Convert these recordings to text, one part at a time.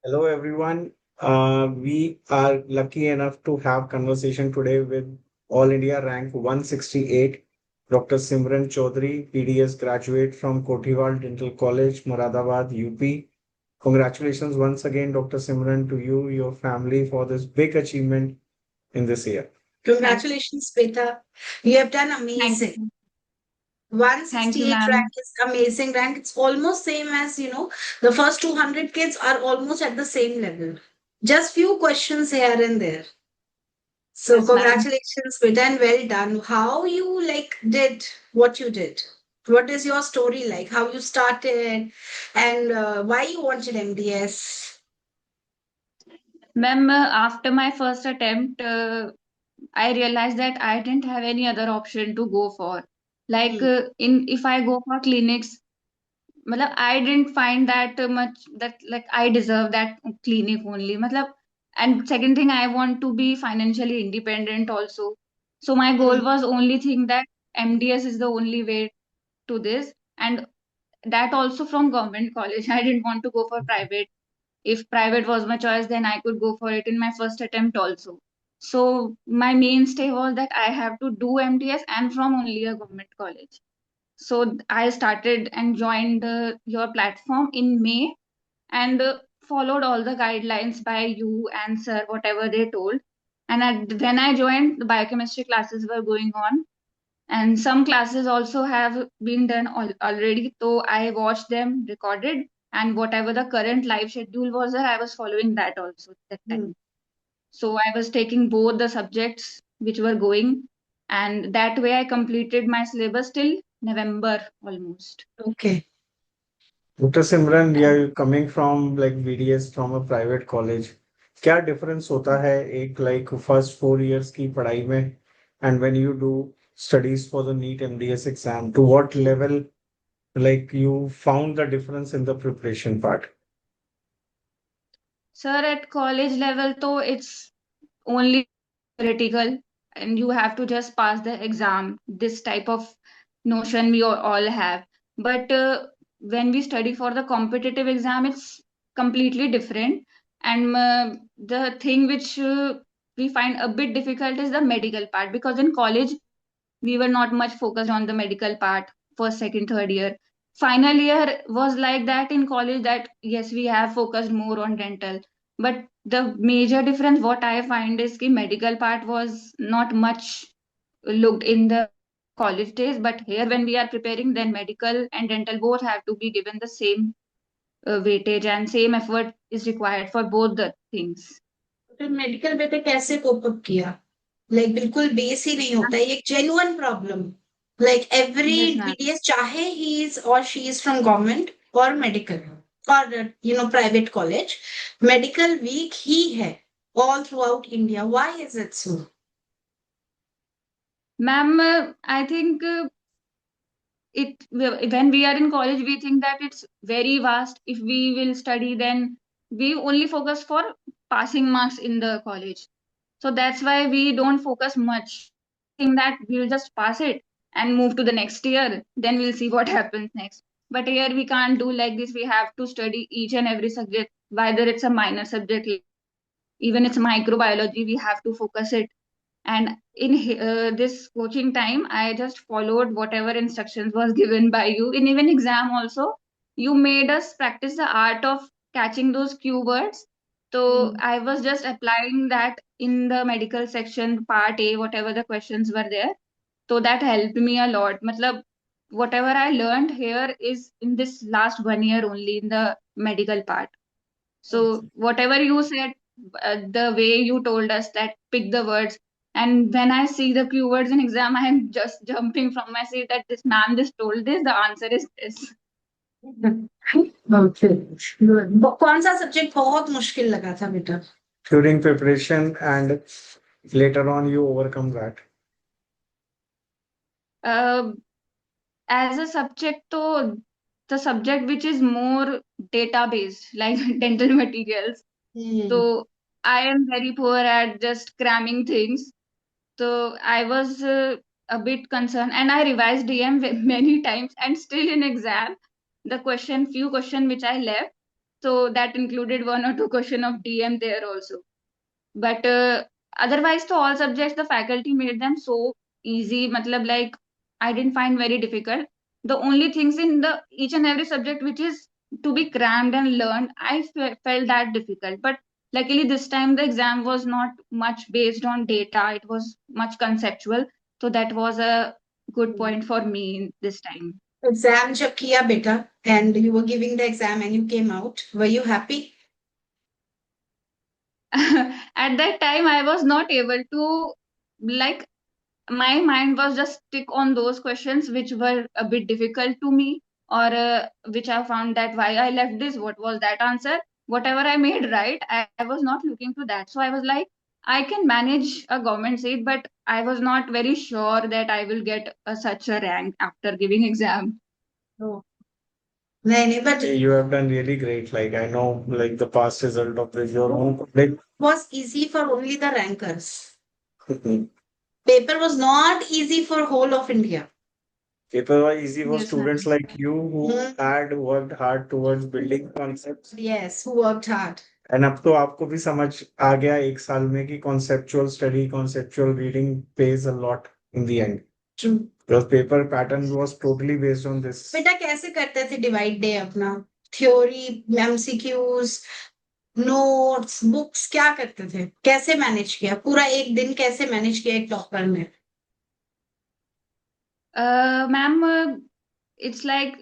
Hello, everyone. We are lucky enough to have conversation today with All India rank 168, Dr. Simran Chaudhary, PDS graduate from Kothiwal Dental College, Moradabad, UP. Congratulations once again, Dr. Simran, to you, your family for this big achievement in this year. Thank, Congratulations, Beta. You have done thank amazing. you. Thank you, 168 rank ma'am. is amazing rank. It's almost same as, the first 200 kids are almost at the same level. Just few questions here and there. So Yes, ma'am. congratulations, Beta, and well done. How you did what you did? What is your story like? How you started and why you wanted MDS? Ma'am, after my first attempt, I realized that I didn't have any other option to go for. Like Hmm. in if I go for clinics, matlab, I didn't find that much that like I deserve that clinic only. Matlab, and second thing, I want to be financially independent also. So my goal Hmm. was only thing that MDS is the only way to this, and that also from government college. I didn't want to go for private. If private was my choice, then I could go for it in my first attempt also. So my mainstay was that I have to do MDS and from only a government college. So I started and joined your platform in May, and followed all the guidelines by you and sir, whatever they told. And when I joined, the biochemistry classes were going on, and some classes also have been done already, so I watched them recorded, and whatever the current live schedule was there, I was following that also that Hmm. time. So I was taking both the subjects which were going, and that way I completed my syllabus till November almost. Okay. Dr. Simran, And you're coming from like BDS from a private college. क्या difference होता है एक like first 4 years की पढ़ाई में and when you do studies for the NEET MDS exam, to what level like you found the difference in the preparation part? sir, at college level though, it's only theoretical, and you have to just pass the exam, this type of notion we all have. But when we study for the competitive exam, it's completely different. And the thing which we find a bit difficult is the medical part, because in college we were not much focused on the medical part. First, second, third year, final year was like that in college, that yes, we have focused more on dental. But the major difference what I find is the medical part was not much looked in the college days, but here when we are preparing, then medical and dental both have to be given the same weightage, and same effort is required for both the things. फिर medical बेटे कैसे cope up किया बिल्कुल base ही नहीं होता है ये genuine problem every Yes, ma'am. BDS चाहे ही इज और शी इज फ्रॉम गवर्नमेंट और मेडिकल और प्राइवेट कॉलेज मेडिकल वीक ही है all throughout India. Why is it so? Ma'am, I think it when we are in college, we think that it's very vast. If we will study, then we only focus for passing marks in the college. So that's why we don't focus much. We think that we'll just pass it and move to the next year, then we'll see what happens next. But here we can't do like this. We have to study each and every subject, whether it's a minor subject, even it's microbiology, we have to focus it. And in this coaching time, I just followed whatever instructions was given by you. In even exam also, you made us practice the art of catching those keywords. So Hmm. I was just applying that in the medical section, part A, whatever the questions were there. So that helped me a lot. Matlab, whatever I learned here is in this last 1 year only in the medical part. So whatever you said, the way you told us that pick the words, and when I see the keywords in exam, I am just jumping from my seat that this ma'am just told this. The answer is this. Okay. Good. कौन सा subject बहुत मुश्किल लगा था बेटा? During preparation and later on you overcome that. Uh, as a subject, though, the subject which is more data based, like dental materials. Hmm. So I am very poor at just cramming things. So I was a bit concerned, and I revised DM many times, and still in exam, the few question which I left. So that included 1 or 2 question of DM there also. But otherwise, to all subjects, the faculty made them so easy. Matlab, like, I didn't find very difficult. The only things in the each and every subject which is to be crammed and learned, I felt that difficult. But luckily, this time the exam was not much based on data. It was much conceptual. So that was a good point for me this time. Exam जब किया बेटा and you were giving the exam and you came out, were you happy? At that time, I was not able to, like, my mind was just stick on those questions which were a bit difficult to me, or which I found that why I left this, what was that answer, whatever I made right, I was not looking to that. So I was like, I can manage a government seat, but I was not very sure that I will get such a rank after giving exam. No. नहीं but You have done really great. Like I know, like the past result of this, your own like was easy for only the rankers. Paper was not easy for whole of India. paper was easy for Yes, students ma'am. like you who had worked hard towards building concepts. Yes, who worked hard. And अब तो आपको भी समझ आ गया एक साल में कि conceptual study, conceptual reading pays a lot in the end. True. Because paper pattern was totally based on this. बेटा कैसे करते थे डिवाइड डे अपना थ्योरी एमसीक्यूज नोट्स बुक्स क्या करते थे कैसे मैनेज किया पूरा एक दिन कैसे मैनेज किया एक टॉपर ने मैम, इट्स लाइक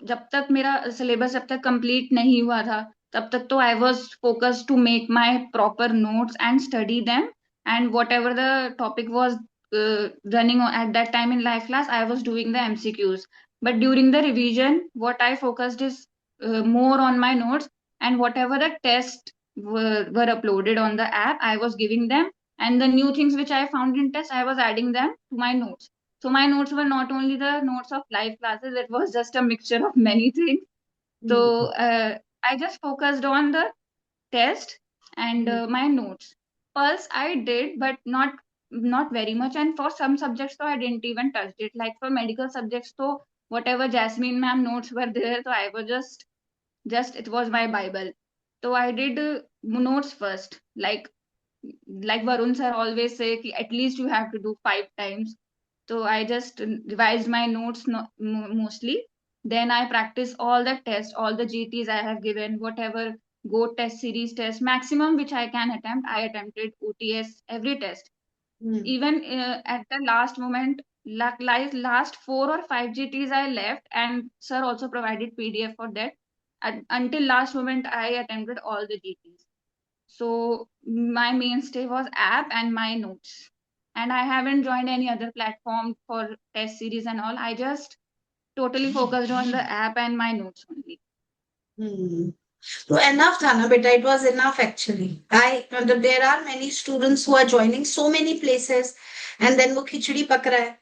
जब तक मेरा सिलेबस जब तक कंप्लीट नहीं हुआ था, तब तक तो I was focus to make my proper notes and study them, and whatever the topic was running at that time in live class, I was doing the MCQs. But during the revision, what I focused is more on my notes, and whatever the tests were uploaded on the app, I was giving them, and the new things which I found in test, I was adding them to my notes. So my notes were not only the notes of live classes, it was just a mixture of many things. So I just focused on the test and my notes. Pulse I did, but not very much. And for some subjects, so I didn't even touch it. Like for medical subjects, so whatever Jasmine ma'am notes were there, so I was just it was my Bible. So I did notes first. Like Varun sir always say, ki at least you have to do 5 times. So I just revised my notes mostly. Then I practice all the tests, all the GTs I have given, whatever Go test series test, maximum which I can attempt. I attempted OTS, every test. Even at the last moment, like last 4 or 5 GTs I left, and sir also provided PDF for that. Until last moment, I attempted all the GTs. So my mainstay was app and my notes. And I haven't joined any other platform for test series and all. I just totally focused on the app and my notes only. So enough था ना बेटा it was enough actually there are many students who are joining so many places and then वो खिचड़ी पक रहा है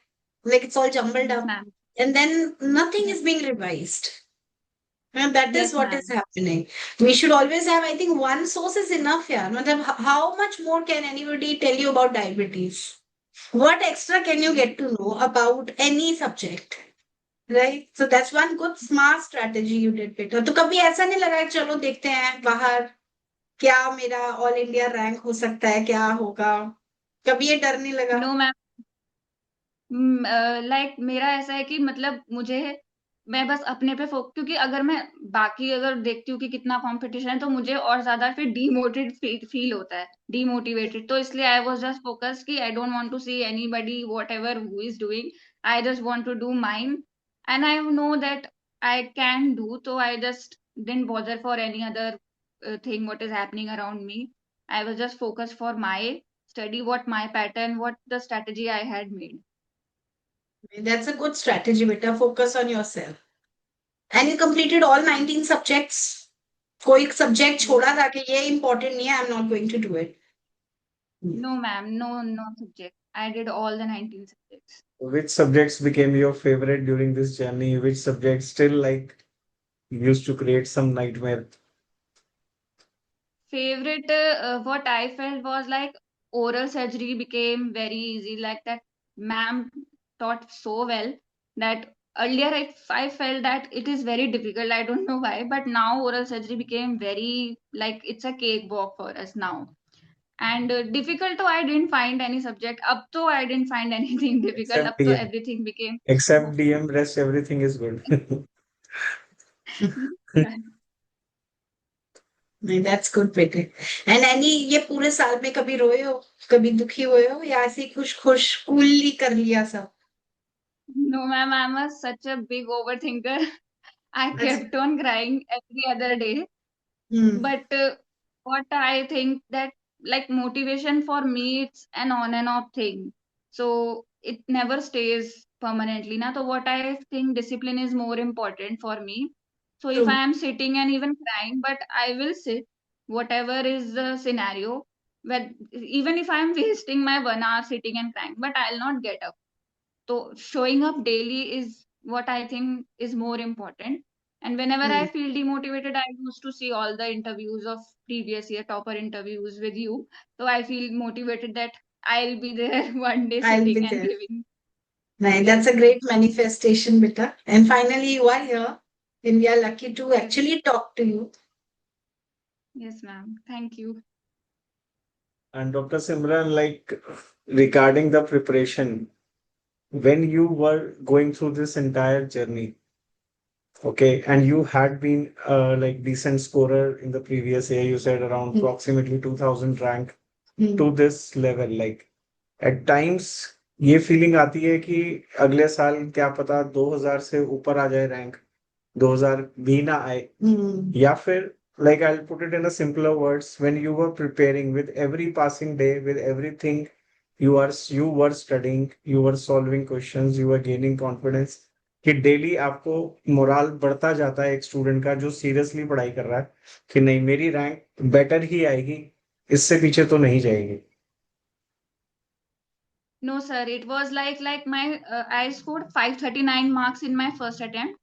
like it's all jumbled Yes, up ma'am. and then nothing is being revised. And that is Yes, what ma'am. is happening. We should always have, I think, one source is enough. Yeah. How much more can anybody tell you about diabetes? What extra can you get to know about any subject? Right? So that's one good smart strategy you did, Peter. तो कभी ऐसा नहीं लगा कि चलो देखते हैं बाहर क्या मेरा ऑल इंडिया रैंक हो सकता है क्या होगा कभी ये डर नहीं लगा No, ma'am. लाइक मेरा ऐसा है कि मतलब मुझे मैं बस अपने पे क्योंकि अगर मैं बाकी अगर देखती हूँ कि कितना कंपटीशन है तो मुझे और ज्यादा फिर डीमोटिवेटेड फील होता है, डीमोटिवेटेड। तो इसलिए आई वाज जस्ट फोकस कि I don't want to see anybody whatever who is doing, I just want to do mine, and I know that I can do. तो I just didn't bother for any other thing what is happening around me. I was just focused for my study, what my pattern, what the strategy I had made. That's a good strategy, beta. Focus on yourself. And you completed all 19 subjects. कोई subject छोड़ा था कि ये important नहीं है, I'm not going to do it. No, ma'am, no subject. I did all the 19 subjects. Which subjects became your favorite during this journey? Which subjects still like used to create some nightmare? Favorite, what I felt was like oral surgery became very easy. Like that, ma'am taught so well that earlier I felt that it is very difficult. I don't know why, but now oral surgery became very like it's a cakewalk for us now. And difficult, though I didn't find any subject. Up to I didn't find anything difficult. Except Up to DM. everything became. Except DM, rest everything is good. नहीं, that's good बेटे. And any ये पूरे साल में कभी रोए हो, कभी दुखी हुए हो, या ऐसे ही खुश कूली कर लिया सब? No, ma'am, I'm such a big overthinker. I kept on crying every other day. But what I think that like motivation for me, it's an on and off thing. So it never stays permanently. Na? So what I think discipline is more important for me. So if I am sitting and even crying, but I will sit, whatever is the scenario. But even if I am wasting my 1 hour sitting and crying, but I'll not get up. So showing up daily is what I think is more important. And whenever I feel demotivated, I used to see all the interviews of previous year topper interviews with you. So I feel motivated that I'll be there one day I'll be sitting and there. giving. Nice. That's a great manifestation, Beta. And finally, you are here, and we are lucky to actually talk to you. Yes, ma'am. Thank you. And Dr. Simran, like regarding the preparation, when you were going through this entire journey, okay, and you had been like decent scorer in the previous year, you said around approximately 2000 rank to this level, like at times ये feeling आती है कि अगले साल क्या पता 2000 से ऊपर आ जाए रैंक, 2000 भी ना आए, या फिर like I'll put it in a simpler words, when you were preparing with every passing day, with everything you were studying, you were solving questions, you were gaining confidence, कि डेली आपको morale बढ़ता जाता है एक student का जो seriously पढ़ाई कर रहा है कि नहीं मेरी रैंक बेटर ही आएगी, इससे पीछे तो नहीं जाएगी. No, sir. It was like my I scored 539 marks in my first attempt.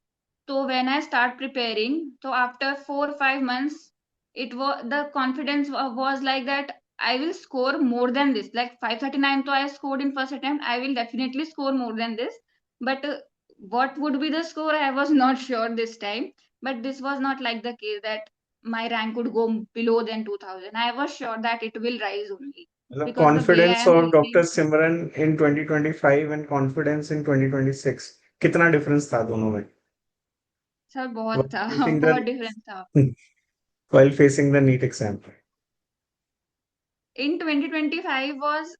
So when I start preparing, so after 4 or 5 months, it was the confidence was like that I will score more than this. Like 539, so I scored in first attempt. I will definitely score more than this. But what would be the score? I was not sure this time. But this was not like the case that my rank would go below than 2000. I was sure that it will rise only मतलब because the way I confidence am और doctor reading. Simran in 2025 and confidence in 2026 कितना difference था दोनों में sir बहुत while था facing the बहुत difference था. while facing the NEET exam? In 2025 was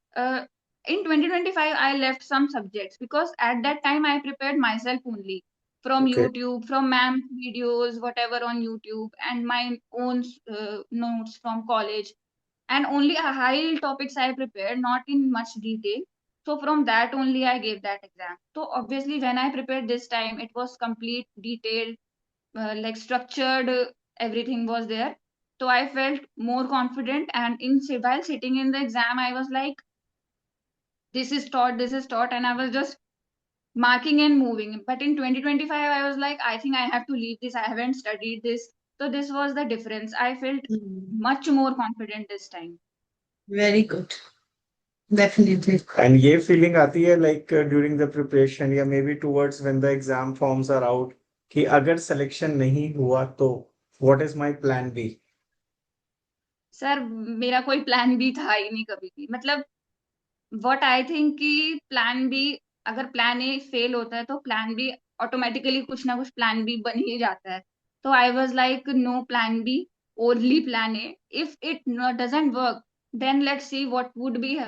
in 2025 I left some subjects because at that time I prepared myself only from Okay. YouTube, from ma'am videos, whatever on YouTube, and my own notes from college, and only a high topics I prepared, not in much detail. So from that only I gave that exam. So obviously when I prepared this time, it was complete, detailed, like structured, everything was there. So I felt more confident, and while sitting in the exam I was like, this is taught, and I was just marking and moving. But in 2025 I was like, I think I have to leave this, I haven't studied this. So this was the difference. I felt much more confident this time. Very good. Definitely. And ये feeling आती है like during the preparation या maybe towards when the exam forms are out कि अगर selection नहीं हुआ तो what is my plan B? Sir मेरा कोई प्लान बी था ही नहीं कभी भी. मतलब व्हाट आई थिंक कि प्लान बी, अगर प्लान ए फेल होता है तो प्लान बी ऑटोमेटिकली कुछ ना कुछ प्लान बी बन ही जाता है. तो I was like no plan B, only plan A. If it doesn't work, then let's see what would be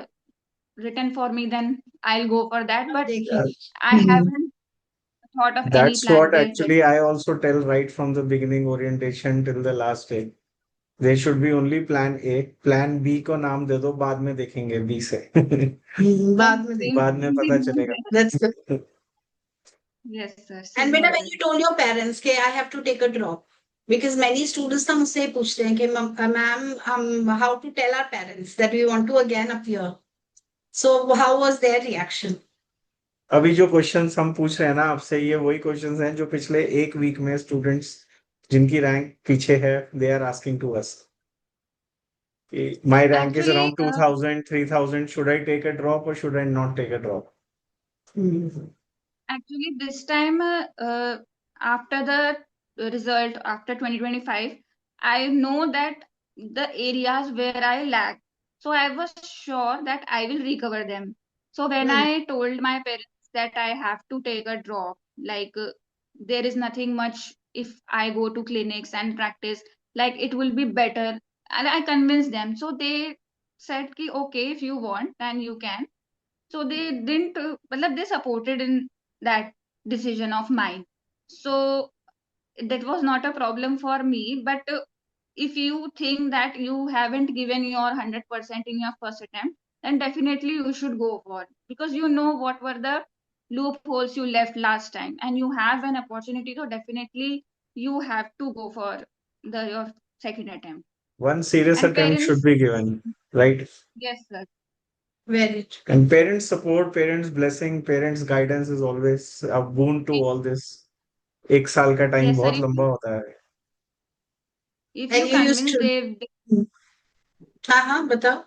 written for me, then I'll go for that. But I haven't thought of any That's plan what B at that. actually I also tell right from the beginning orientation till the last day. There should be only plan A. Plan B को नाम दे दो, बाद में देखेंगे B से. बाद में Same बाद में thing पता was चलेगा. there. That's good. Yes, sir. And Same बेटा, was when there. you told your parents कि I have to take a drop, because many students ना मुझसे ये पूछते हैं कि ma'am, how to tell our parents that we want to again appear. So how was their reaction? अभी जो questions हम पूछ रहे हैं ना आपसे, ये वही क्वेश्चंस हैं जो पिछले एक वीक में स्टूडेंट्स जिनकी रैंक पीछे है, they are asking to us. My rank is Actually, around 2000, 3000. Should I take a drop or should I not take a drop? Actually, this time, after the result, after 2025, I know that the areas where I lack. So I was sure that I will recover them. So when Hmm. I told my parents that I have to take a drop, like there is nothing much if I go to clinics and practice, like it will be better. And I convinced them. So they said, ki, okay, if you want, then you can. So they didn't matlab they supported in that decision of mine. So that was not a problem for me, but if you think that you haven't given your 100% in your first attempt, then definitely you should go for it, because you know what were the loopholes you left last time, and you have an opportunity, so definitely you have to go for the your second attempt. One serious And attempt should parents, be given, right? yes sir, Very true. And parents' support, parents' blessing, parents' guidance is always a boon to all this. एक साल का time yes sir, बहुत लंबा होता है. if And you you used convince to. they Hmm. हाँ बताओ.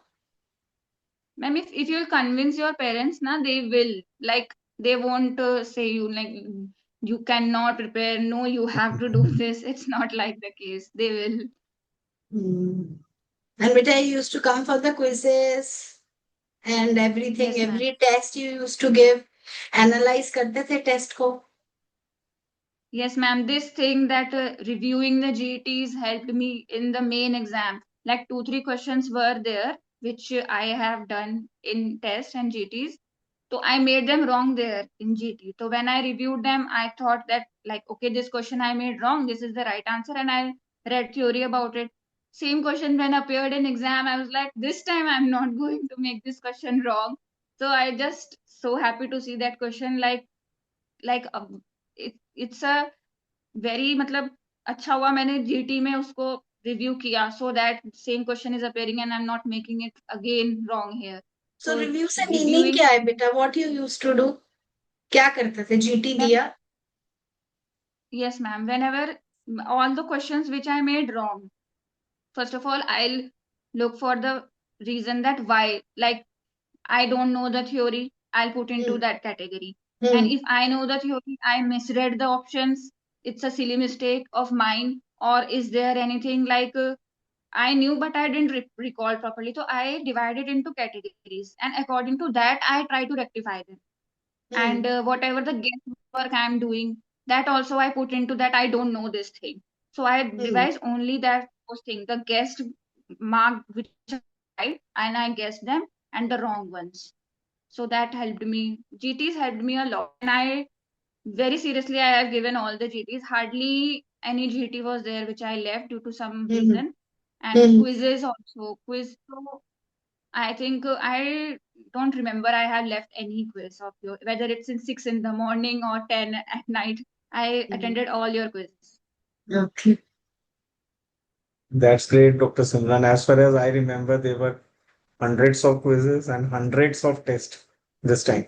ma'am, if you'll convince your parents, na, they will. Like, they won't say you, like, you cannot prepare. No, you have to do this. It's not like the case. They will. Hmm. And beta, you used to come for the quizzes and everything, Yes, ma'am. every test you used to give, analyze करते थे test को. Yes, ma'am. This thing that reviewing the GTs helped me in the main exam. Like, 2, 3 questions were there, which I have done in test and GTs. So I made them wrong there in GT. So when I reviewed them, I thought that, like, okay, this question I made wrong. This is the right answer, and I read theory about it. Same question when appeared in exam, I was like, this time I'm not going to make this question wrong. So I just so happy to see that question, like it's a very मतलब अच्छा हुआ मैंने GT में उसको review किया, so that same question is appearing and I'm not making it again wrong here. So So review से meaning reviewing, क्या है बेटा? What you used to do? क्या करते थे? GT ma'am, दिया. yes ma'am, whenever all the questions which I made wrong, first of all I'll look for the reason that why, like I don't know the theory, I'll put into Hmm. that category. And Hmm. if I know the theory, I misread the options, it's a silly mistake of mine. Or is there anything like I knew but I didn't recall properly? So I divided into categories, and according to that, I try to rectify them. And Hmm. whatever the guesswork I'm doing, that also I put into that I don't know this thing. So I Hmm. revise only that those things, the guessed mark which are right, and I guessed them, and the wrong ones. So that helped me. GTs helped me a lot, and I very seriously I have given all the GTs. Hardly any GT was there which I left due to some Hmm. reason. And Hmm. quizzes also, quiz. So I think I don't remember I have left any quiz of your, whether it's in 6 in the morning or 10 at night. I Hmm. attended all your quizzes. Okay. That's great, Dr. Simran. As far as I remember, there were hundreds of quizzes and hundreds of tests this time.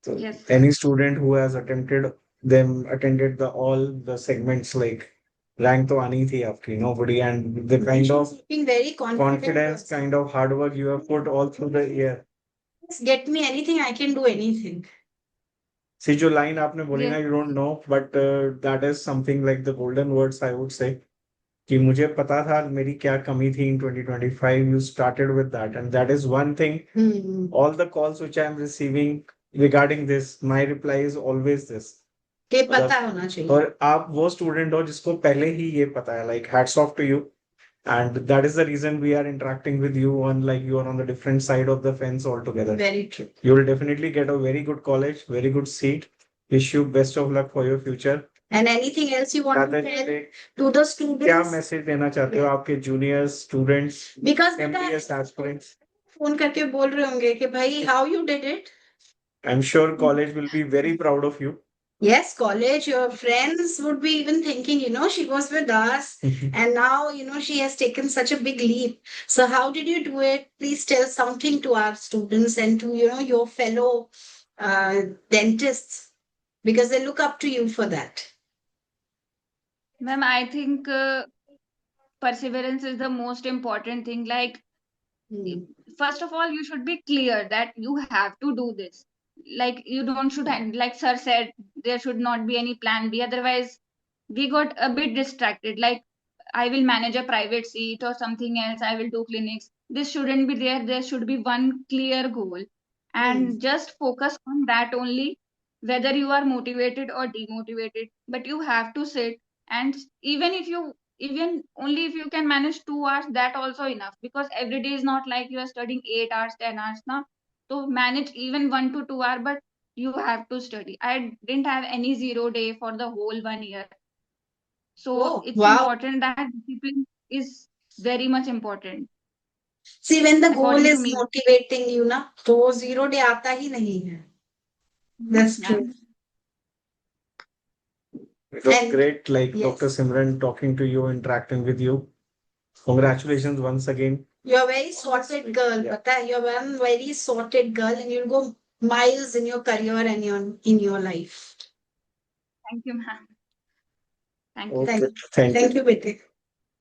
So Yes, sir. any student who has attended the all the segments, like rank to आनी थी आपकी, nobody, and the kind She's of looking very confident confidence, person. kind of hard work you have put all through the year. Just get me anything, I can do anything. See, जो line आपने बोली Yes, ना, you don't know, but that is something like the golden words I would say. कि मुझे पता था मेरी क्या कमी थी in 2025. You started with that, and that is one thing. Hmm. All the calls which I am receiving regarding this, my reply is always this. के मतलब पता होना चाहिए. और आप वो स्टूडेंट हो जिसको पहले ही ये पता है, like hats off to you, and that is the reason we are interacting with you on, like, you are on the different side of the fence altogether. Very true. You will definitely get a very good college, very good seat. Wish you best of luck for your future. And anything else you want to tell to the students? क्या message देना चाहते हो आपके juniors, students, Because MDS aspirants? Phone करके बोल रहे होंगे कि भाई how you did it? I'm sure college will be very proud of you. Yes, college, your friends would be even thinking, she was with us and now, she has taken such a big leap. So how did you do it? Please tell something to our students and to, your fellow dentists, because they look up to you for that. ma'am, I think perseverance is the most important thing. Like, Hmm. first of all, you should be clear that you have to do this. like you don't should like sir said, there should not be any plan B. Otherwise, we got a bit distracted. Like I will manage a private seat or something else. I will do clinics. This shouldn't be there. There should be one clear goal, Hmm. and just focus on that only. Whether you are motivated or demotivated, but you have to sit, and even only if you can manage 2 hours, that also enough, because every day is not like you are studying 8 hours, 10 hours now. So manage even 1 to 2 hour, but you have to study. I didn't have any 0 day for the whole 1 year. So Oh, it's wow. important that discipline is very much important, See, when the goal according to is me. motivating you, na, तो 0 day आता ही नहीं है. Yes, That's true. ma'am. It was And great, like Dr. yes, Simran, talking to you, interacting with you. Congratulations once again. you're a very sorted girl, Yeah. pata hai? You're one very sorted girl, and you'll go miles in your career and in your life. Thank you, ma'am. Thank you. Okay, Thank, thank you. thank you, Bete.